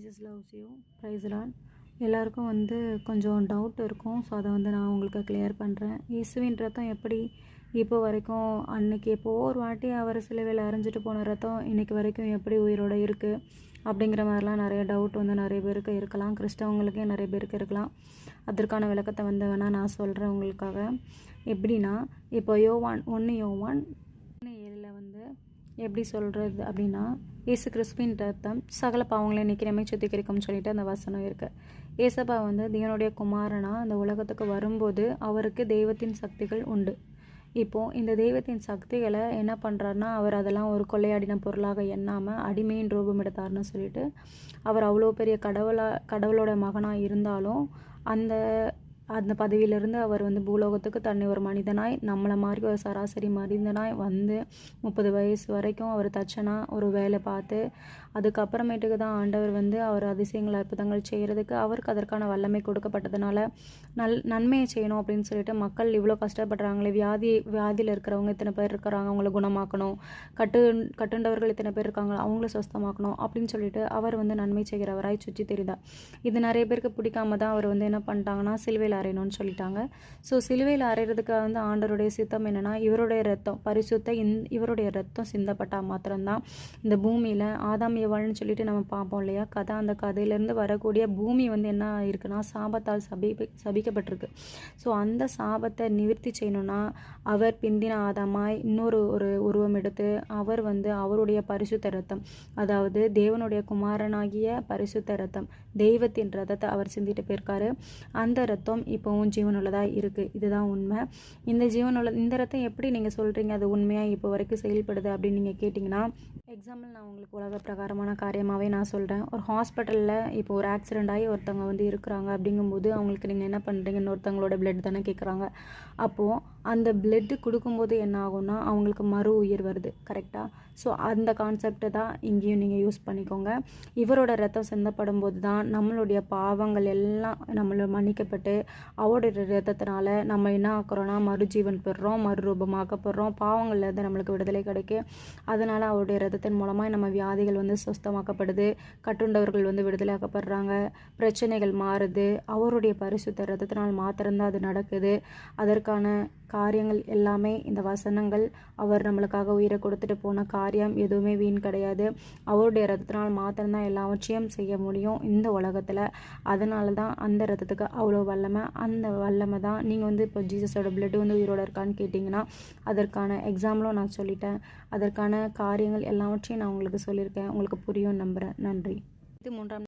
Jesus loves you. Praise lord. எல்லாருக்கும் கொஞ்சம் doubt இருக்கும். ஸோ அதை நான் உங்களுக்கு கிளியர் பண்ணுறேன். இயேசுவின் ரத்தம் எப்படி இப்போ வரைக்கும், அன்னைக்கு எப்போ ஒரு வாட்டி அவர் சிலுவையில் அரைஞ்சிட்டு போன ரத்தம் இன்னைக்கு வரைக்கும் எப்படி உயிரோடு இருக்குது அப்படிங்கிற மாதிரிலாம் நிறைய டவுட் நிறைய பேருக்கு இருக்கலாம். கிறிஸ்தவங்களுக்கே நிறைய பேருக்கு இருக்கலாம். அதற்கான விளக்கத்தை வேணால் நான் சொல்கிறேன் உங்களுக்காக. எப்படின்னா, இப்போ யோவான் 1:7 எப்படி சொல்கிறது அப்படின்னா, இயேசு கிறிஸ்துவின் ரத்தம் சகல பாவங்களை நீக்கிறமே சுத்திகரிக்கும்னு சொல்லிட்டு அந்த வசனம் இருக்குது. ஏசப்பா தேவனுடைய குமாரனா அந்த உலகத்துக்கு வரும்போது அவருக்கு தெய்வத்தின் சக்திகள் உண்டு. இப்போது இந்த தெய்வத்தின் சக்திகளை என்ன பண்ணுறாருனா, அவர் அதெல்லாம் ஒரு கொள்ளையாடின பொருளாக எண்ணாமல் அடிமையின் ரூபம் எடுத்தார்னு சொல்லிட்டு, அவர் அவ்வளோ பெரிய கடவுளோட மகனாக இருந்தாலும் அந்த பதவியிலிருந்து அவர் பூலோகத்துக்கு தன்னை ஒரு மனிதனாய், நம்மளை மாதிரி ஒரு சராசரி மனிதனாய் 30 வயசு வரைக்கும் அவர் தச்சனா ஒரு வேலை பார்த்து, அதுக்கப்புறமேட்டுக்கு தான் ஆண்டவர் அவர் அதிசயங்கள் அற்புதங்கள் செய்கிறதுக்கு அவருக்கு அதற்கான வல்லமை கொடுக்கப்பட்டதுனால நன்மையை செய்யணும் அப்படின்னு சொல்லிட்டு, மக்கள் இவ்வளோ கஷ்டப்படுறாங்களே, வியாதியில் இருக்கிறவங்க இத்தனை பேர் இருக்கிறாங்க, அவங்கள குணமாக்கணும், கட்டுண்டவர்கள் இத்தனை பேர் இருக்காங்க, அவங்கள சுஸ்தமாக்கணும் அப்படின்னு சொல்லிட்டு அவர் நன்மை செய்கிறவராய் சுற்றி தெரிந்தார். இது நிறைய பேருக்கு பிடிக்காம தான் அவர் என்ன பண்ணிட்டாங்கன்னா, சிலுவையில் அறையணும்னு சொல்லிட்டாங்க. ஸோ சிலுவையில் அறையிறதுக்கு ஆண்டவருடைய சித்தம் என்னென்னா, இவருடைய ரத்தம் இவருடைய ரத்தம் சிந்தப்பட்டால் மாத்திரம்தான் இந்த பூமியில் ஆதாம் ஏவாள்னு சொல்லிட்டு நம்ம பார்ப்போம் இல்லையா கதை. அந்த கதையிலேருந்து வரக்கூடிய பூமி என்ன இருக்குன்னா, சாபத்தால் சபிக்கப்பட்டிருக்கு. ஸோ அந்த சாபத்தை நிவர்த்தி செய்யணும்னா, அவர் பிந்தின ஆதாமாய் இன்னொரு உருவம் எடுத்து அவர் அவருடைய பரிசுத்த ரத்தம், அதாவது தேவனுடைய குமாரனாகிய பரிசுத்த ரத்தம், தெய்வத்தின் ரத்தத்தை அவர் சிந்திட்டு போயிருக்காரு. அந்த ரத்தம் இப்போவும் ஜீவனுள்ளதாக இருக்குது. இதுதான் உண்மை. இந்த ரத்தம் எப்படி நீங்கள் சொல்கிறீங்க அது உண்மையாக இப்போ வரைக்கும் செயல்படுது அப்படின்னு நீங்கள் கேட்டிங்கன்னா, எக்ஸாம்பிள் நான் உங்களுக்கு உலக பிரகாரமான காரியமாகவே நான் சொல்கிறேன். ஒரு ஹாஸ்பிட்டலில் இப்போ ஒரு ஆக்சிடெண்ட் ஆகி ஒருத்தவங்க இருக்கிறாங்க அப்படிங்கும்போது அவங்களுக்கு நீங்கள் என்ன பண்ணுறீங்க, இன்னொருத்தவங்களோட பிளட் தானே கேட்குறாங்க. அப்போது அந்த பிளட்டு கொடுக்கும்போது என்ன ஆகும்னா, அவங்களுக்கு மறு உயிர் வருது. கரெக்டாக? ஸோ அந்த கான்செப்டை தான் இங்கேயும் நீங்கள் யூஸ் பண்ணிக்கோங்க. இவரோட ரத்தம் சிந்தப்படும் போது தான் நம்மளுடைய பாவங்கள் எல்லாம் நம்மளை மன்னிக்கப்பட்டு, அவருடைய ரத்தத்தினால நம்ம என்ன ஆக்குறோன்னா, மறுஜீவன் பெறுறோம், மறுரூபமாக்கப்படுறோம், பாவங்கள்லேருந்து நம்மளுக்கு விடுதலை கிடைக்கும். அதனால் அவருடைய ரத்தத்தின் மூலமாக நம்ம வியாதிகள் சுஸ்தமாக்கப்படுது, கட்டுண்டவர்கள் விடுதலையாக்கப்படுறாங்க, பிரச்சனைகள் மாறுது. அவருடைய பரிசுத்த ரத்தத்தினால் மாத்திரம்தான் அது நடக்குது. அதற்கான காரியங்கள் எல்லாமே இந்த வசனங்கள், அவர் நம்மளுக்காக உயிரை கொடுத்துட்டு போன காரியம் எதுவுமே வீண் கிடையாது. அவருடைய ரத்தத்தினால் மாத்திரம்தான் எல்லாவற்றையும் செய்ய முடியும் இந்த உலகத்தில். அதனால தான் அந்த ரத்தத்துக்கு அவ்வளோ வல்லமை. அந்த வல்லமை தான் நீங்கள் இப்போ ஜீசஸோட பிளட் உயிரோடு இருக்கான்னு கேட்டிங்கன்னா, அதற்கான எக்ஸாம்பிளும் நான் சொல்லிட்டேன். அதற்கான காரியங்கள் எல்லாவற்றையும் நான் உங்களுக்கு சொல்லியிருக்கேன். உங்களுக்கு புரியும் நம்புகிறேன். நன்றி. இது 3ஆம்